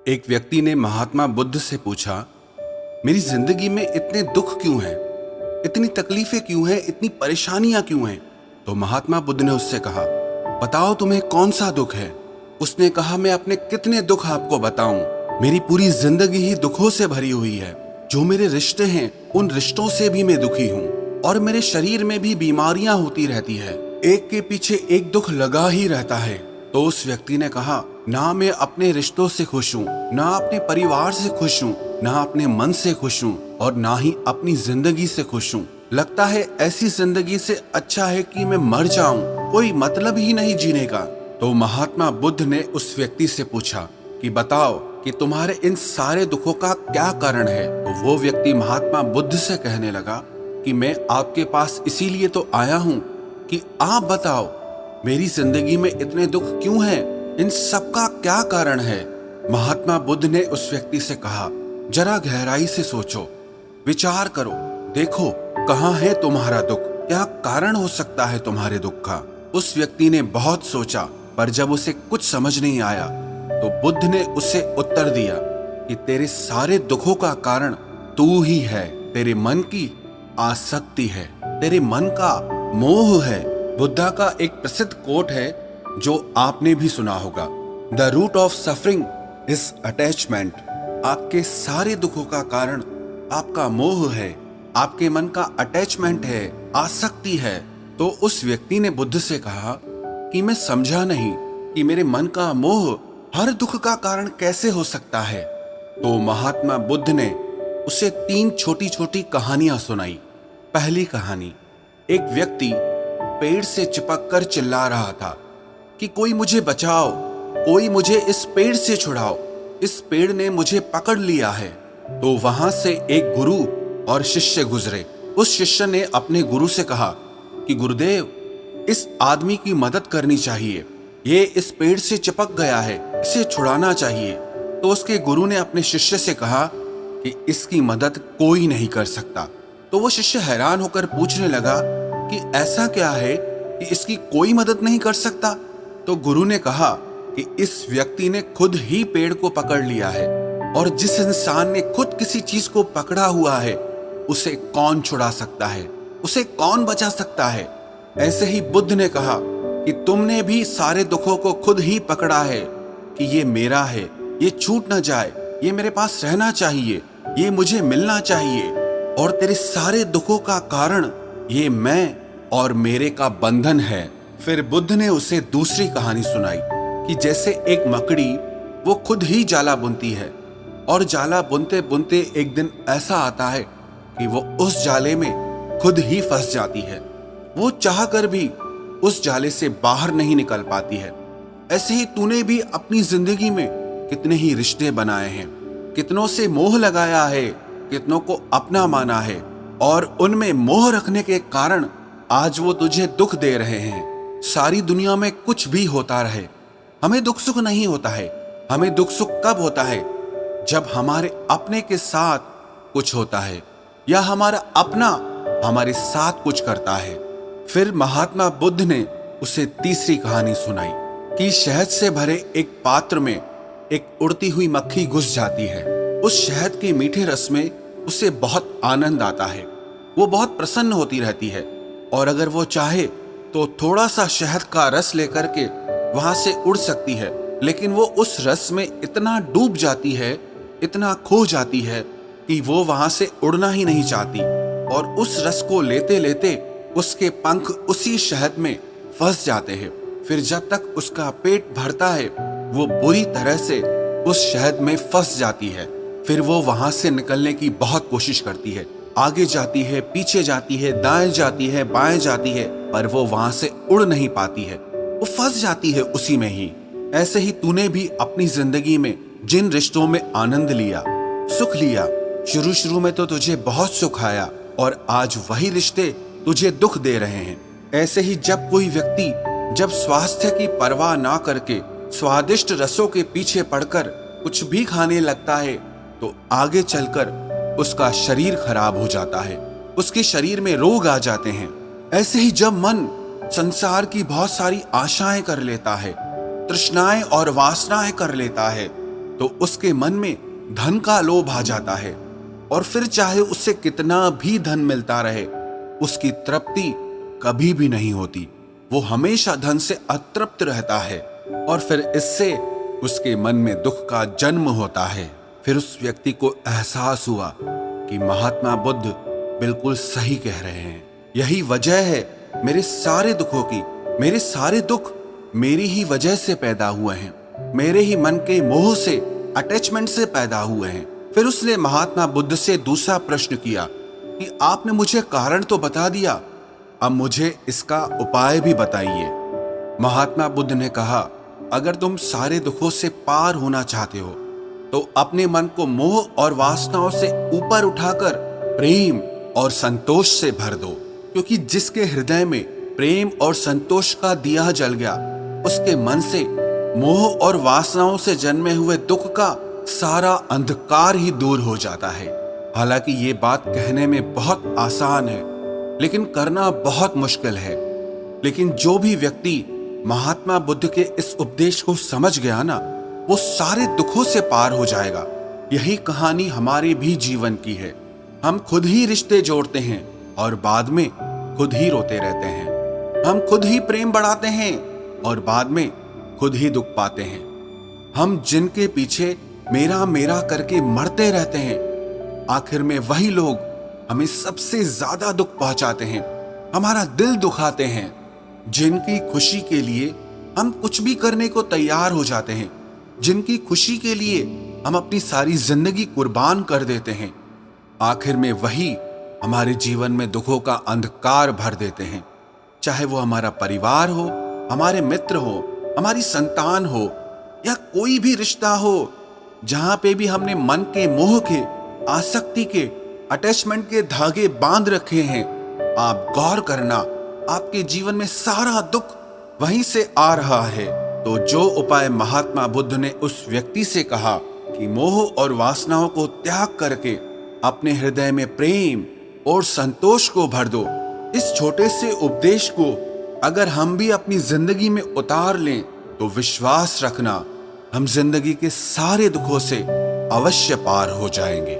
एक व्यक्ति ने महात्मा बुद्ध से पूछा, मेरी जिंदगी में इतने दुख क्यों हैं? इतनी तकलीफें क्यों हैं? इतनी परेशानियां क्यों हैं? तो महात्मा बुद्ध ने उससे कहा, बताओ तुम्हें कौन सा दुख है? उसने कहा, मैं अपने कितने दुख आपको बताऊं? मेरी पूरी जिंदगी ही दुखों से भरी हुई है। जो मेरे रिश्ते हैं उन रिश्तों से भी मैं दुखी हूँ और मेरे शरीर में भी बीमारियां होती रहती है। एक के पीछे एक दुख लगा ही रहता है। तो उस व्यक्ति ने कहा, ना मैं अपने रिश्तों से खुश हूँ, ना अपने परिवार से खुश हूँ, ना अपने मन से खुश हूँ और ना ही अपनी जिंदगी से खुश हूँ। लगता है ऐसी जिंदगी से अच्छा है कि मैं मर जाऊं, कोई मतलब ही नहीं जीने का। तो महात्मा बुद्ध ने उस व्यक्ति से पूछा कि बताओ कि तुम्हारे इन सारे दुखों का क्या कारण है? तो वो व्यक्ति महात्मा बुद्ध से कहने लगा कि मैं आपके पास इसीलिए तो आया हूँ कि आप बताओ मेरी जिंदगी में इतने दुख क्यों हैं? इन सब का क्या कारण है? महात्मा बुद्ध ने उस व्यक्ति से कहा, जरा गहराई से सोचो, विचार करो, देखो कहाँ है तुम्हारा दुख? क्या कारण हो सकता है तुम्हारे दुख का? उस व्यक्ति ने बहुत सोचा, पर जब उसे कुछ समझ नहीं आया तो बुद्ध ने उसे उत्तर दिया कि तेरे सारे दुखों का कारण तू ही है। तेरे मन की आसक्ति है, तेरे मन का मोह है। बुद्धा का एक प्रसिद्ध कोट है जो आपने भी सुना होगा, the root of suffering is attachment. आपके सारे दुखों का कारण आपका मोह है, आपके मन का अटैचमेंट है, आसक्ति है। तो उस व्यक्ति ने बुद्ध से कहा कि मैं समझा नहीं कि मेरे मन का मोह हर दुख का कारण कैसे हो सकता है। तो महात्मा बुद्ध ने उसे 3 छोटी छोटी कहानियां सुनाई। पहली कहानी, एक व्यक्ति पेड़ से चिपक कर चिल्ला रहा था कि कोई मुझे बचाओ, कोई मुझे इस पेड़ से छुड़ाओ, इस पेड़ ने मुझे पकड़ लिया है। तो वहां से एक गुरु और शिष्य गुजरे। उस शिष्य ने अपने गुरु से कहा कि गुरुदेव, इस आदमी की मदद करनी चाहिए, ये इस पेड़ से चिपक गया है, इसे छुड़ाना चाहिए। तो उसके गुरु ने अपने शिष्य से कहा कि इसकी मदद कोई नहीं कर सकता। तो वो शिष्य हैरान होकर पूछने लगा कि ऐसा क्या है कि इसकी कोई मदद नहीं कर सकता? तो गुरु ने कहा कि इस व्यक्ति ने खुद ही पेड़ को पकड़ लिया है, और जिस इंसान ने खुद किसी चीज को पकड़ा हुआ है उसे कौन छुड़ा सकता है, उसे कौन बचा सकता है? ऐसे ही बुद्ध ने कहा कि तुमने भी सारे दुखों को खुद ही पकड़ा है कि ये मेरा है, ये छूट ना जाए, ये मेरे पास रहना चाहिए, ये मुझे मिलना चाहिए, और तेरे सारे दुखों का कारण ये मैं और मेरे का बंधन है। फिर बुद्ध ने उसे दूसरी कहानी सुनाई कि जैसे एक मकड़ी वो खुद ही जाला बुनती है, और जाला बुनते बुनते एक दिन ऐसा आता है कि वो उस जाले में खुद ही फंस जाती है। वो चाह कर भी उस जाले से बाहर नहीं निकल पाती है। ऐसे ही तूने भी अपनी जिंदगी में कितने ही रिश्ते बनाए हैं, कितनों से मोह लगाया है, कितनों को अपना माना है, और उनमें मोह रखने के कारण आज वो तुझे दुख दे रहे हैं। सारी दुनिया में कुछ भी होता रहे, हमें दुख सुख नहीं होता है। हमें दुख सुख कब होता है? जब हमारे अपने के साथ कुछ होता है या हमारा अपना हमारे साथ कुछ करता है। फिर महात्मा बुद्ध ने उसे तीसरी कहानी सुनाई कि शहद से भरे एक पात्र में एक उड़ती हुई मक्खी घुस जाती है। उस शहद के मीठे रस में उसे बहुत आनंद आता है, वो बहुत प्रसन्न होती रहती है, और अगर वो चाहे तो थोड़ा सा शहद का रस लेकर के वहां से उड़ सकती है। लेकिन वो उस रस में इतना डूब जाती है, इतना खो जाती है कि वो वहां से उड़ना ही नहीं चाहती, और उस रस को लेते लेते उसके पंख उसी शहद में फंस जाते हैं। फिर जब तक उसका पेट भरता है वो बुरी तरह से उस शहद में फंस जाती है। फिर वो वहां से निकलने की बहुत कोशिश करती है, आगे जाती है, पीछे जाती है, दाएं जाती है, बाएं जाती है, पर वो वहां से उड़ नहीं पाती है, वो फंस जाती है उसी में ही। ऐसे ही तूने भी अपनी जिंदगी में जिन रिश्तों में आनंद लिया, सुख लिया, शुरू शुरू में तो तुझे बहुत सुख आया, और आज वही रिश्ते तुझे दुख दे रहे हैं। ऐसे ही जब कोई व्यक्ति जब स्वास्थ्य की परवाह ना करके स्वादिष्ट रसों के पीछे पड़कर कुछ भी खाने लगता है तो आगे चलकर उसका शरीर खराब हो जाता है, उसके शरीर में रोग आ जाते हैं। ऐसे ही जब मन संसार की बहुत सारी आशाएं कर लेता है, तृष्णाएं और वासनाएं कर लेता है, तो उसके मन में धन का लोभ आ जाता है और फिर चाहे उससे कितना भी धन मिलता रहे, उसकी तृप्ति कभी भी नहीं होती। वो हमेशा धन से अतृप्त रहता है और फिर इससे उसके मन में दुख का जन्म होता है। फिर उस व्यक्ति को एहसास हुआ कि महात्मा बुद्ध बिल्कुल सही कह रहे हैं। यही वजह है मेरे सारे दुखों की। मेरे सारे दुख मेरी ही वजह से पैदा हुए हैं, मेरे ही मन के मोह से, अटैचमेंट से पैदा हुए हैं। फिर उसने महात्मा बुद्ध से दूसरा प्रश्न किया कि आपने मुझे कारण तो बता दिया, अब मुझे इसका उपाय भी बताइए। महात्मा बुद्ध ने कहा, अगर तुम सारे दुखों से पार होना चाहते हो तो अपने मन को मोह और वासनाओं से ऊपर उठाकर प्रेम और संतोष से भर दो, क्योंकि जिसके हृदय में प्रेम और संतोष का दिया जल गया, उसके मन से मोह और वासनाओं से जन्मे हुए दुख का सारा अंधकार ही दूर हो जाता है। हालांकि ये बात कहने में बहुत आसान है, लेकिन करना बहुत मुश्किल है। लेकिन जो भी व्यक्ति महात्मा बुद्ध के इस उपदेश को समझ गया ना, वो सारे दुखों से पार हो जाएगा। यही कहानी हमारे भी जीवन की है। हम खुद ही रिश्ते जोड़ते हैं और बाद में खुद ही रोते रहते हैं। हम खुद ही प्रेम बढ़ाते हैं और बाद में खुद ही दुख पाते हैं। हम जिनके पीछे मेरा मेरा करके मरते रहते हैं, आखिर में वही लोग हमें सबसे ज्यादा दुख पहुंचाते हैं, हमारा दिल दुखाते हैं। जिनकी खुशी के लिए हम कुछ भी करने को तैयार हो जाते हैं, जिनकी खुशी के लिए हम अपनी सारी जिंदगी कुर्बान कर देते हैं, आखिर में वही हमारे जीवन में दुखों का अंधकार भर देते हैं। चाहे वो हमारा परिवार हो, हमारे मित्र हो, हमारी संतान हो या कोई भी रिश्ता हो, जहां पे भी हमने मन के मोह के, आसक्ति के, अटैचमेंट के धागे बांध रखे हैं, आप गौर करना, आपके जीवन में सारा दुख वहीं से आ रहा है। तो जो उपाय महात्मा बुद्ध ने उस व्यक्ति से कहा कि मोह और वासनाओं को त्याग करके अपने हृदय में प्रेम और संतोष को भर दो, इस छोटे से उपदेश को अगर हम भी अपनी जिंदगी में उतार लें तो विश्वास रखना, हम जिंदगी के सारे दुखों से अवश्य पार हो जाएंगे।